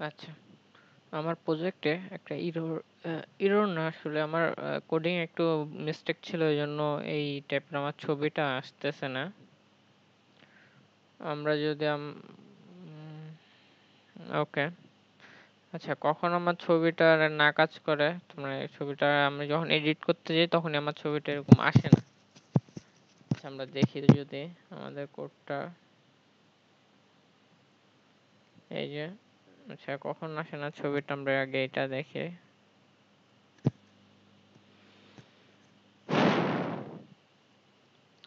আচ্ছা, আমার প্রজেক্টে একটা এরর না আসলে আমার কোডিং একটু মিস্টেক ছিল এজন্য এই টাইপের আমার ছবিটা আসতেছে না। আমরা যদি ওকে, আচ্ছা কখন আমার ছবিটা না কাজ করে, মানে ছবিটা আমি যখন এডিট করতে যাই তখনই আমার ছবিটা এরকম আসে না। আচ্ছা আমরা দেখি যদি আমাদের কোডটা এই যে, আচ্ছা কখন আসে না ছবিটা আমরা আগে এটা দেখে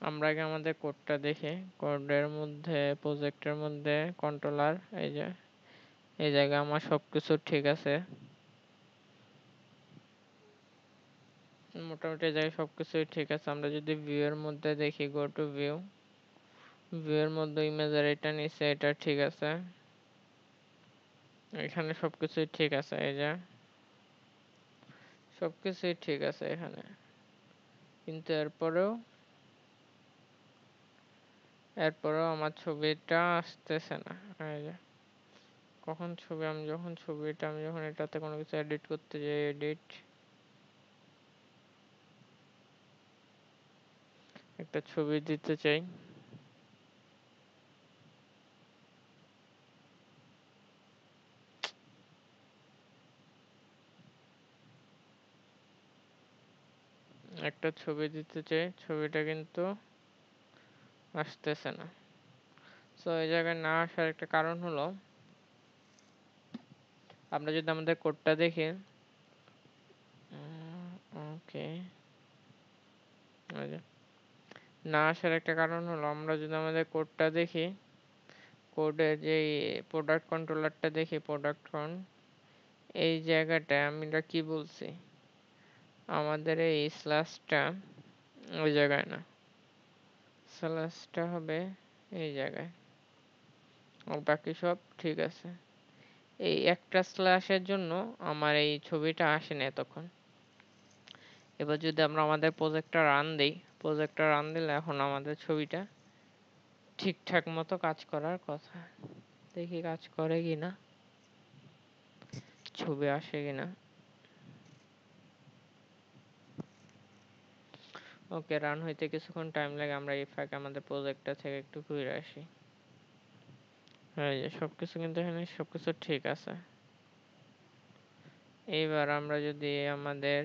আমরা আগে আমাদের কোডটা দেখি। কোডের মধ্যে প্রজেক্টের মধ্যে কন্ট্রোলার এই যে, এই জায়গায় আমার সবকিছু ঠিক আছে, মোটামুটি এই জায়গায় সবকিছুই ঠিক আছে। আমরা যদি ভিউ এর মধ্যে দেখি, গো টু ভিউ, ভিউ এর মধ্যে ইমেজের এটা নিচে এটা ঠিক আছে, এখানে সবকিছুই ঠিক আছে, এই যে সবকিছুই ঠিক আছে এখানে, কিন্তু এরপরেও আমার ছবিটা আসতেছে না। এই যে কখন ছবি আমি যখন এটাতে কোনো কিছু এডিট করতে যাই, এডিট একটা ছবি দিতে চাই, একটা ছবি দিতে চাই, ছবিটা কিন্তু আসতেছে না। সো এই জায়গায় না আসার একটা কারণ হলো, আমরা যদি আমাদের কোডটা দেখি, ওকে, না আসার একটা কারণ হলো আমরা যদি আমাদের কোডটা দেখি, কোডের যে প্রোডাক্ট কন্ট্রোলারটা দেখি, প্রোডাক্ট ফন্ট, এই জায়গাটায় আমরা কি বলছি, আমাদের এই স্ল্যাশটা ওই জায়গায় না, স্ল্যাশটা হবে এই জায়গায়, আর বাকি সব ঠিক আছে। এই একটা স্ল্যাশের জন্য আমার এই ছবিটা আসে না এতক্ষণ। এবার যদি আমরা আমাদের প্রজেক্টটা রান দিই, প্রজেক্টটা রান দিলে এখন আমাদের ছবিটা ঠিকঠাক মতো কাজ করার কথা। দেখি কাজ করে কিনা, ছবি আসে কিনা। ওকে, রান হইতে কিছুক্ষণ টাইম লাগে, আমরা এই ফাঁকে আমাদের প্রজেক্টটা থেকে একটু ঘুরে আসি। এই যে সবকিছু কিন্তু এখানে সবকিছু ঠিক আছে। এইবার আমরা যদি আমাদের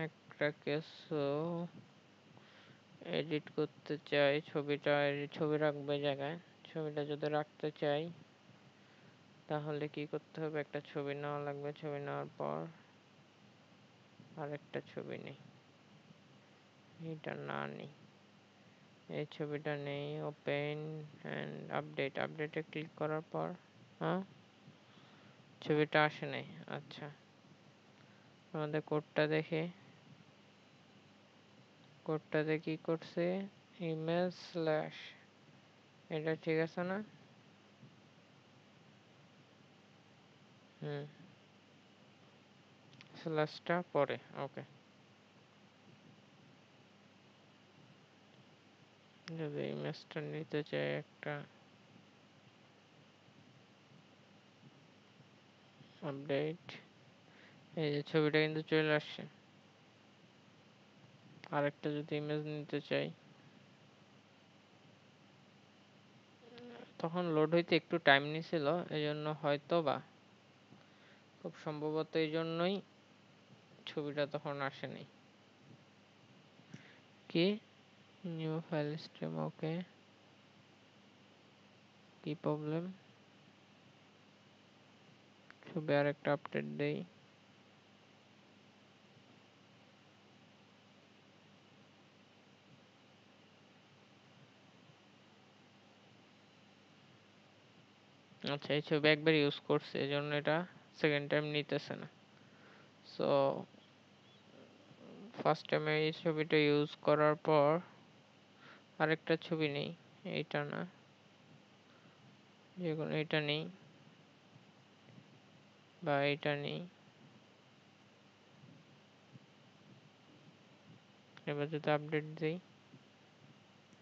একটা কিছু এডিট করতে চাই, ছবিটা ছবি রাখবে জায়গায়, ছবিটা যদি রাখতে চাই তাহলে কি করতে হবে, একটা ছবি নেওয়া লাগবে, ছবি নেওয়ার পর আরেকটা ছবি নেই, এটা না নেই, এই ছবিটা নেই, ওপেন অ্যান্ড আপডেটে ক্লিক করার পর হ্যাঁ ছবিটা আসে নাই। আচ্ছা আমাদের কোডটাতে কি করছে, ইমেজ স্ল্যাশ, এটা ঠিক আছে না? হুম, স্ল্যাশটা পরে, ওকে। যদি ইমেজটা নিতে চাই একটা, আপডেট, এই যে ছবিটা কিন্তু চলে আসছে। আরেকটা যদি ইমেজ নিতে চাই, তখন লোড হইতে একটু টাইম নিছিল, এই জন্য হয়তো বা খুব সম্ভবত এই জন্যই ছবিটা তখন আসেনি। কি নিউ ফাইল স্ট্রিম, ওকে, কি প্রবলেম, ছবি আর একটা আপডেট দেই। আচ্ছা এই ছবি একবার ইউজ করছে এই জন্য এটা সেকেন্ড টাইম নিতেছে না। সো ফার্স্ট টাইম এই ছবিটা ইউজ করার পর আরেকটা ছবি নেই, এইটা না, যেকোনো এটা নেই বা এটা নেই। এবার যদি আপডেট দিই,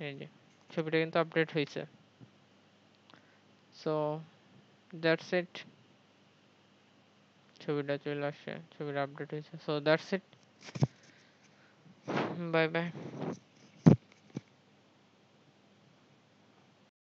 এই যে ছবিটা কিন্তু আপডেট হয়েছে। So that's it. ছবিটা চলে আসছে, ছবিটা আপডেট হয়েছে। So that's it, bye bye.